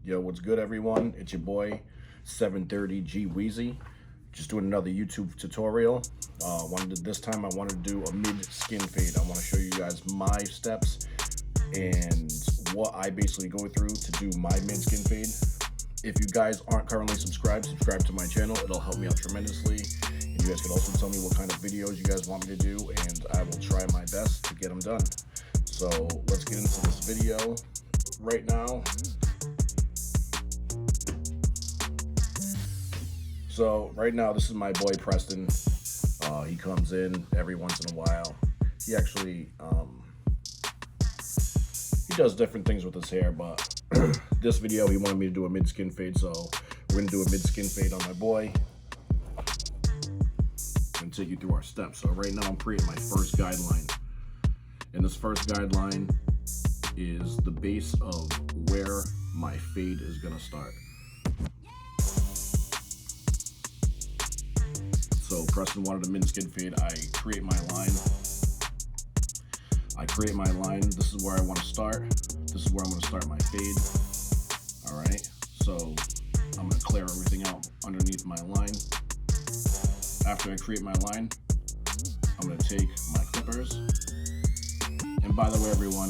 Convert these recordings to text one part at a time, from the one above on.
Yo, what's good, everyone? It's your boy 730 G Wheezy, just doing another YouTube tutorial. This time I wanted to do a mid skin fade. I want to show you guys my steps and what I basically go through to do my mid skin fade. If you guys aren't currently subscribed, subscribe to my channel. It'll help me out tremendously. And you guys can also tell me what kind of videos you guys want me to do, and I will try my best to get them done. So let's get into this video right now. So right now, this is my boy Preston. He comes in every once in a while. He actually he does different things with his hair, but this video he wanted me to do a mid skin fade, so we're gonna do a mid skin fade on my boy and take you through our steps. So right now I'm creating my first guideline, and this first guideline is the base of where my fade is gonna start. So Preston wanted a mid skin fade. I create my line. This is where I want to start. This is where I'm going to start my fade. All right. So I'm going to clear everything out underneath my line. After I create my line, I'm going to take my clippers. And by the way, everyone,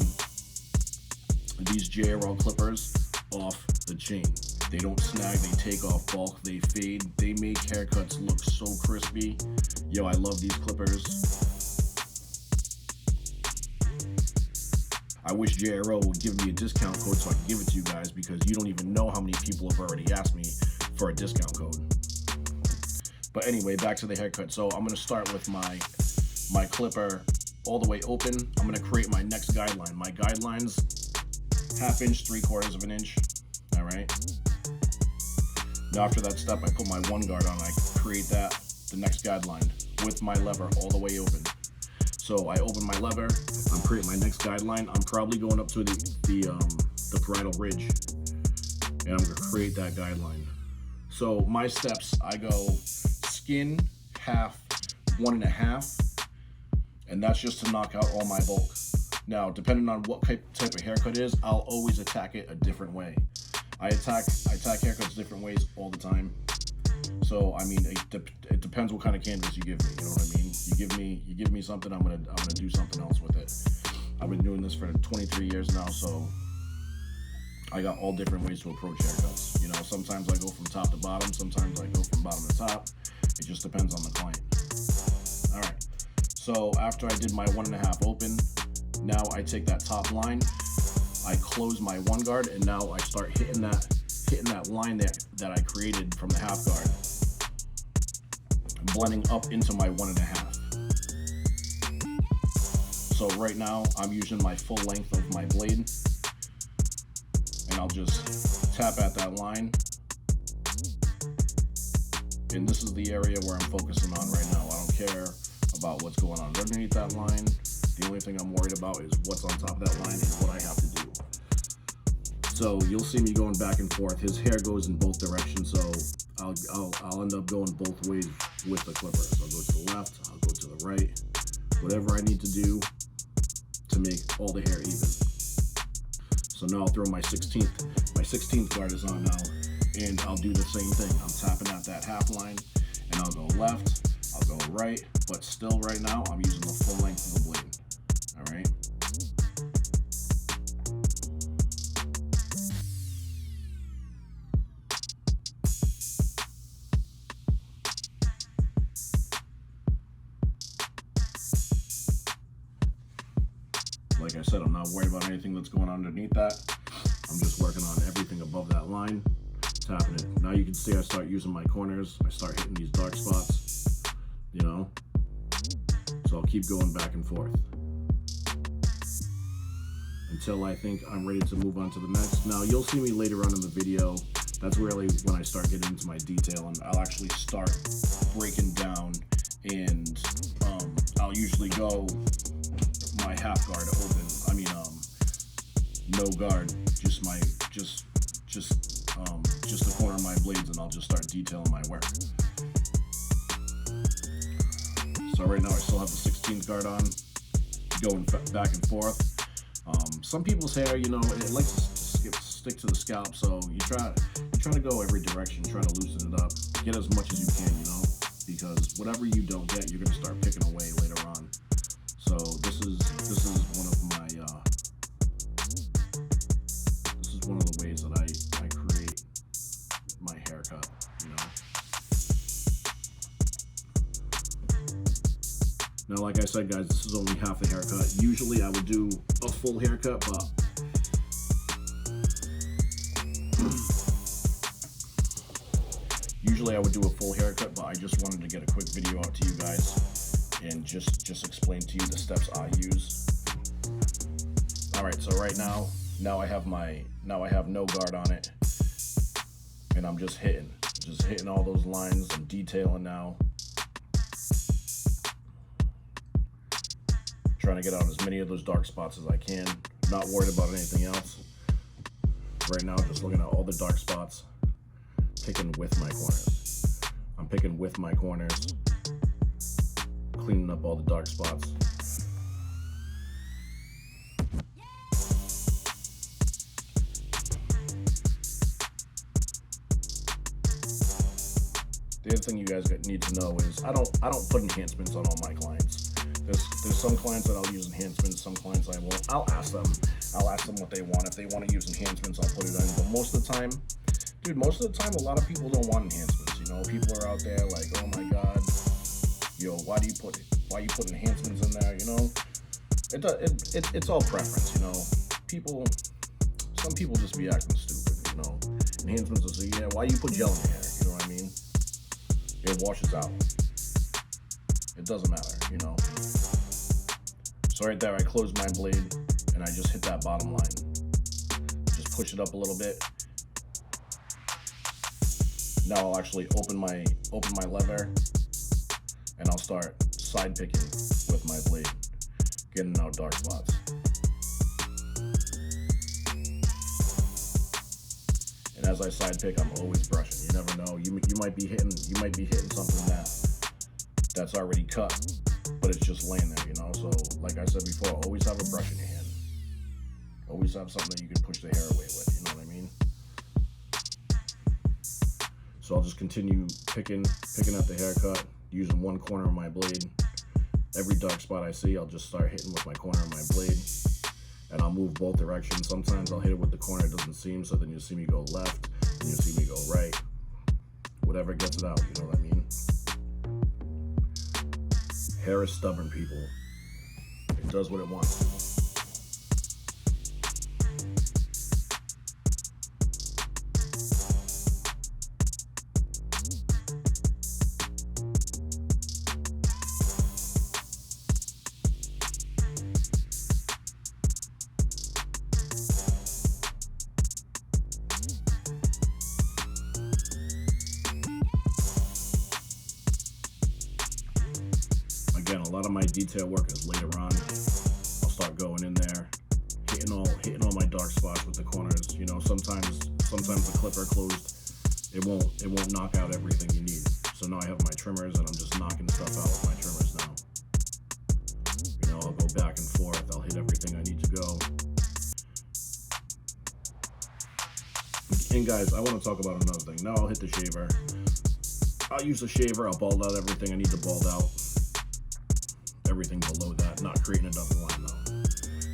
these JRL clippers off the chain. They don't snag, they take off bulk, they fade, they make haircuts look so crispy. Yo, I love these clippers. I wish JRL would give me a discount code so I can give it to you guys, because you don't even know how many people have already asked me for a discount code. But anyway, back to the haircut. So I'm gonna start with my clipper all the way open. I'm gonna create my next guideline. My guideline's 1/2 inch, 3/4 of an inch. All right. Now after that step, I put my one guard on. I create the next guideline with my lever all the way open. So I open my lever. I'm creating my next guideline. I'm probably going up to the parietal ridge, and I'm gonna create that guideline. So my steps, I go skin, half, 1 1/2, and that's just to knock out all my bulk. Now, depending on what type of haircut it is, I'll always attack it a different way. I attack haircuts different ways all the time. So I mean, it depends what kind of canvas you give me. You know what I mean? You give me something, I'm gonna do something else with it. I've been doing this for 23 years now, so I got all different ways to approach haircuts. You know, sometimes I go from top to bottom, sometimes I go from bottom to top. It just depends on the client. All right. So after I did my 1 1/2 open, now I take that top line. I close my one guard, and now I start hitting that line that I created from the half guard, blending up into my 1 1/2. So right now I'm using my full length of my blade, and I'll just tap at that line. And this is the area where I'm focusing on right now. I don't care about what's going on underneath that line. The only thing I'm worried about is what's on top of that line and what I have to do. So you'll see me going back and forth. His hair goes in both directions, so I'll end up going both ways with the clippers. I'll go to the left, I'll go to the right, whatever I need to do to make all the hair even. So now I'll throw my 16th. My 16th guard is on now, and I'll do the same thing. I'm tapping at that half line, and I'll go left, I'll go right, but still right now I'm using the full length of the blade. All right. Like I said, I'm not worried about anything that's going on underneath that. I'm just working on everything above that line, tapping it. Now you can see I start using my corners. I start hitting these dark spots, you know? So I'll keep going back and forth until I think I'm ready to move on to the next. Now you'll see me later on in the video. That's really when I start getting into my detail, and I'll actually start breaking down, and I'll usually go my half guard open. I mean, no guard, just the corner of my blades, and I'll just start detailing my work. So right now I still have the 16th guard on, going back and forth. Some people's hair, you know, it likes to stick to the scalp. So you try to go every direction, try to loosen it up, get as much as you can, you know, because whatever you don't get, you're gonna start picking away later on. So this is one of my this is one of the ways that I create my haircut, you know. Now, like I said, guys, this is only half the haircut. Usually I would do a full haircut, but usually I would do a full haircut, but I just wanted to get a quick video out to you guys and just explain to you the steps I use. All right, so right now I have no guard on it, and I'm just hitting all those lines. I'm detailing now, trying to get out as many of those dark spots as I can. Not worried about anything else. Right now, just looking at all the dark spots, picking with my corners. I'm picking with my corners, cleaning up all the dark spots. The other thing you guys need to know is I don't put enhancements on all my clients. There's some clients that I'll use enhancements, some clients I won't. I'll ask them what they want. If they want to use enhancements, I'll put it in. But most of the time, dude, a lot of people don't want enhancements. You know, people are out there like, oh my god, yo, why you put enhancements in there? You know, it's all preference. You know, some people just be acting stupid. You know, enhancements will say, yeah, why you put gel in your hair? You know what I mean? It washes out. It doesn't matter, you know. So right there, I close my blade and I just hit that bottom line. Just push it up a little bit. Now I'll actually open my lever and I'll start side picking with my blade, getting out dark spots. And as I side pick, I'm always brushing. You never know. You might be hitting something that's already cut, but it's just laying there, you know. So like I said before, always have a brush in your hand. Always have something that you can push the hair away with, you know what I mean? So I'll just continue picking at the haircut, using one corner of my blade. Every dark spot I see, I'll just start hitting with my corner of my blade. And I'll move both directions. Sometimes I'll hit it with the corner it doesn't seem, so then you'll see me go left, and you'll see me go right. Whatever gets it out, you know what I mean? Hair is stubborn, people. It does what it wants. Again, a lot of my detail work is later on. I'll start going in there, hitting all my dark spots with the corners. You know, sometimes the clipper closed, it won't knock out everything you need. So now I have my trimmers and I'm just knocking stuff out with my trimmers now. You know, I'll go back and forth. I'll hit everything I need to go. And guys, I want to talk about another thing. Now I'll hit the shaver. I'll use the shaver. I'll bald out everything I need to bald out. Everything below that, not creating a double line though.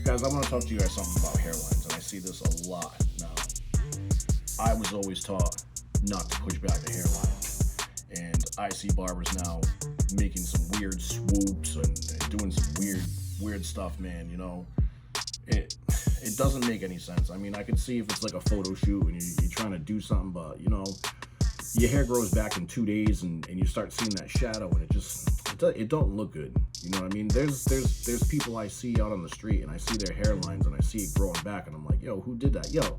Guys, I want to talk to you guys something about hairlines, and I see this a lot now. I was always taught not to push back the hairline, and I see barbers now making some weird swoops and doing some weird stuff, man. You know, it doesn't make any sense. I mean, I can see if it's like a photo shoot and you're trying to do something, but you know, your hair grows back in 2 days and you start seeing that shadow, and it don't look good. You know what I mean? There's people I see out on the street and I see their hairlines and I see it growing back and I'm like, yo, who did that? Yo,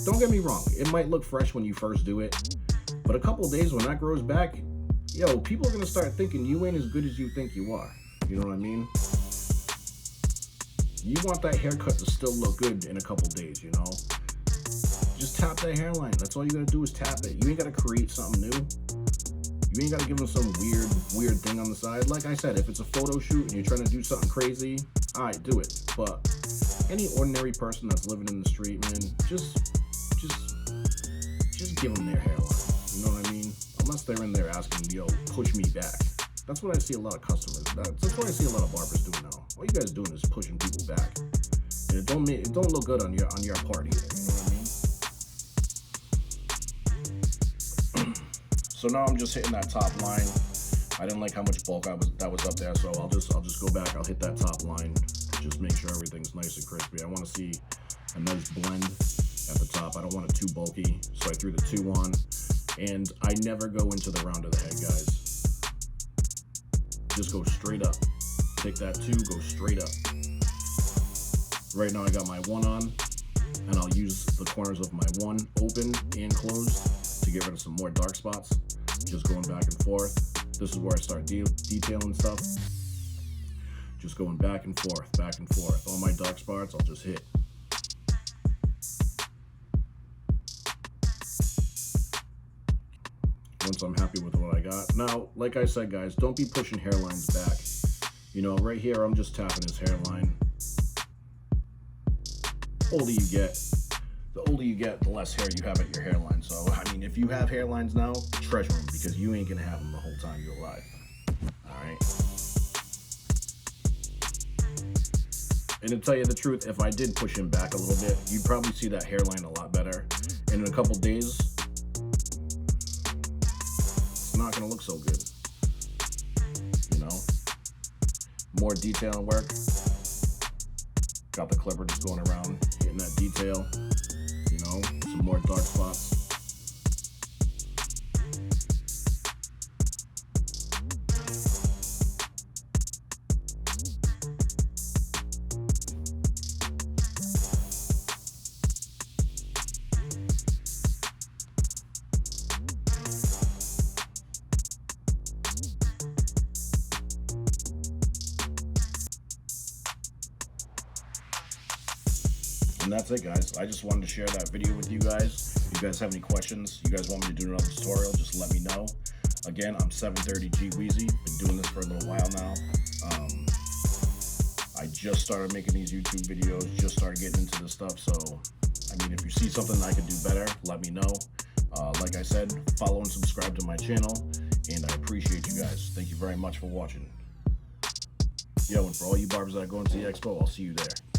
don't get me wrong. It might look fresh when you first do it, but a couple days when that grows back, yo, people are gonna start thinking you ain't as good as you think you are. You know what I mean? You want that haircut to still look good in a couple days, you know? Just tap that hairline. That's all you gotta do is tap it. You ain't gotta create something new. You ain't gotta give them some weird thing on the side. Like I said, if it's a photo shoot and you're trying to do something crazy, all right, do it. But any ordinary person that's living in the street, man, just give them their hairline. You know what I mean? Unless they're in there asking, yo, push me back. That's what I see a lot of customers. That's what I see a lot of barbers doing now. All you guys doing is pushing people back, and it don't look good on your part either. You know what I mean? So now I'm just hitting that top line. I didn't like how much bulk that was up there, so I'll just go back. I'll hit that top line. Just make sure everything's nice and crispy. I want to see a nice blend at the top. I don't want it too bulky, so I threw the 2 on. And I never go into the round of the head, guys. Just go straight up. Take that 2, go straight up. Right now I got my 1 on, and I'll use the corners of my 1 open and closed to get rid of some more dark spots. Just going back and forth. This is where I start detailing stuff. Just going back and forth, back and forth. All my dark spots, I'll just hit. Once I'm happy with what I got. Now, like I said, guys, don't be pushing hairlines back. You know, right here, I'm just tapping his hairline. The older you get, the less hair you have at your hairline. So, I mean, if you have hairlines now, treasure them, because you ain't gonna have them the whole time you're alive. All right? And to tell you the truth, if I did push him back a little bit, you'd probably see that hairline a lot better. And in a couple days, it's not gonna look so good. You know? More detail and work. Got the clipper just going around, hitting that detail. You know, some more dark spots. And that's it, guys. I just wanted to share that video with you guys. If you guys have any questions, you guys want me to do another tutorial, just let me know. Again, I'm 730G Weezy. Been doing this for a little while now. I just started making these YouTube videos, just started getting into this stuff. So, I mean, if you see something I could do better, let me know. Like I said, follow and subscribe to my channel, and I appreciate you guys. Thank you very much for watching. Yo, and for all you barbers that are going to the expo, I'll see you there.